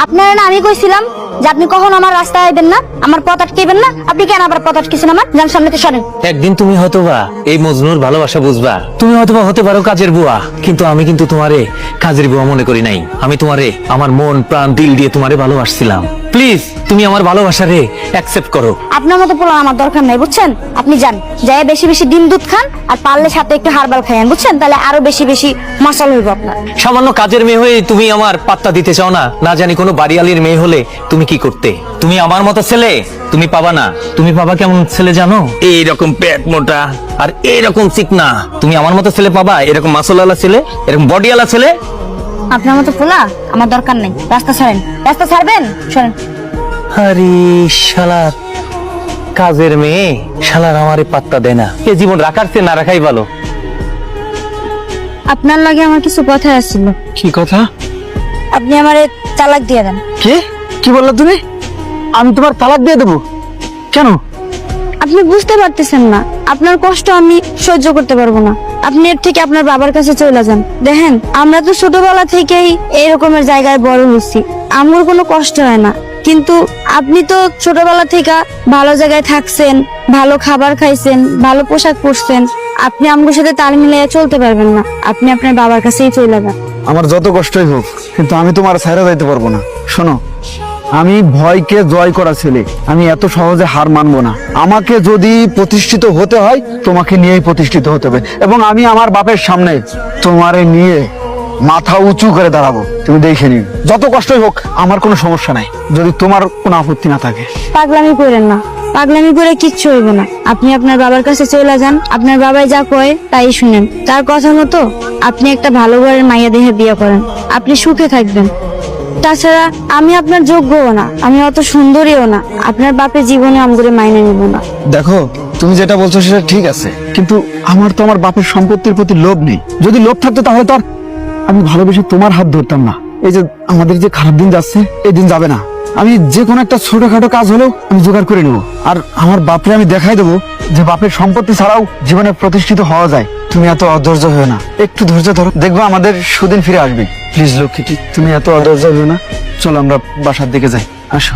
আপনারা না আমি কইছিলাম যে আপনি কখন আমার রাস্তায় আইবেন না, আমার পথ আটকাইবেন না। আপনি কেন আবার পথ আটকেছেন আমার? যান সামনে থেকে সরেন। একদিন তুমি হয়তোবা এই মজনুর ভালোবাসা বুঝবা, তুমি হয়তোবা হতে পারো কাজের বুয়া, কিন্তু আমি কিন্তু তোমারে কাজের বুয়া মনে করি নাই। আমি তোমারে আমার মন প্রাণ দিল দিয়ে তোমারে ভালোবাসছিলাম। প্লিজ তুমি আমার ভালোবাসারে অ্যাকসেপ্ট করো। আপনার মতো পোলা আমার দরকার নাই, বুঝছেন? আপনি যান, যাই বেশি বেশি ডিম দুধ খান, আর পারলে সাথে একটু হারবাল খাইয়েন, বুঝছেন? তাহলে আরো বেশি বেশি মশাল হইব আপনার। সামান্য কাজের মেয়ে হয়ে তুমি আমার পাত্তা দিতে চাও না? না জানি কোনো বাড়িয়ালির মেয়ে হলে তুমি কি করতে? তুমি আমার মতো ছেলে তুমি পাবা না। তুমি পাবা কেমন ছেলে জানো? এইরকম পেট মোটা আর এইরকম চিকনা। তুমি আমার মতো ছেলে পাবা, এরকম মাসলওয়ালা ছেলে, এরকম বডিওয়ালা ছেলে। আপনার মতো পোলা আমার দরকার নেই। রাস্তা ছাড়েন, রাস্তা ছাড়বেন, সরেন। আরে শালার কাজের মেয়ে, শালার আমারে পাত্তা দেয় না। এ জীবন রাখার চেয়ে না রাখাই ভালো। আপনার লাগে আমার কিছু কথা আসছিল। কি কথা? আপনি আমারে তালাক দিয়ে দেন। কে? কি বললা তুমি? আমি তোমার তালাক দিয়ে দেবো? কেন? আপনি বুঝতে পারতেছেন না, আপনার কষ্ট আমি সহ্য করতে পারবো না। আপনি এর থেকে আপনার বাবার কাছে চলে যান। দেখেন, আমরা তো ছোটবেলা থেকেই এরকমের জায়গায় বড় হয়েছি, আমার কোনো কষ্ট হয় না। কিন্তু আপনি তো ছোটবেলা থেকে ভালো জায়গায় থাকছেন, ভালো খাবার খাইছেন, ভালো পোশাক পরছেন। আপনি আমার সাথে তাল মিলিয়ে চলতে পারবেন না। আপনি আপনার বাবার কাছেই চলে যান। আমার যত কষ্টই হোক, কিন্তু আমি তোমার ছাইরা যাইতে পারবো না। শোনো, আমি ভয়কে জয় করা ছেলে, আমি এত সহজে হার মানবো না। আমাকে যদি প্রতিষ্ঠিত হতে হয়, তোমাকে নিয়েই প্রতিষ্ঠিত হতে হবে, এবং আমি আমার বাপের সামনে তোমারে নিয়ে মাথা উঁচু করে দাঁড়াবো। তুমি দেখে নিও, যত কষ্টই হোক আমার কোনো সমস্যা নাই, যদি তোমার কোনো আপত্তি না থাকে। পাগলামি করেন না, পাগলামি করে কিচ্ছু হইব না। আপনি আপনার বাবার কাছে চলে যান, আপনার বাবাই যা কয় তাই শুনেন। তার কথা মতো আপনি একটা ভালো ঘরের মাইয়া দেখে বিয়ে করেন, আপনি সুখে থাকবেন। তাছাড়া আমি আপনার যোগ্যও না, আমি অত সুন্দরীও না। আপনার বাপের জীবনে আমগুলো মাইনে নিব না। দেখো, তুমি যেটা বলছো সেটা ঠিক আছে, কিন্তু আমার তো আমার বাপের সম্পত্তির প্রতি লোভ নেই। যদি লোভ থাকতো তাহলে তো আর আমি ভালোবেসে তোমার হাত ধরতাম না। এই যে আমাদের যে খারাপ দিন যাচ্ছে, এই দিন যাবে না। আমি যে কোনো একটা ছোটখাটো কাজ হলেও আমি জোগাড় করে নেবো, আর আমার বাপরে আমি দেখাই দেবো যে বাপের সম্পত্তি ছাড়াও জীবনে প্রতিষ্ঠিত হওয়া যায়। তুমি এত অধৈর্য হও না, একটু ধৈর্য ধরো, দেখবো আমাদের সুদিন ফিরে আসবে। প্লিজ লক্ষ্মীটি, তুমি এত অধৈর্য হও না। চলো আমরা বাসার দিকে যাই, আসো।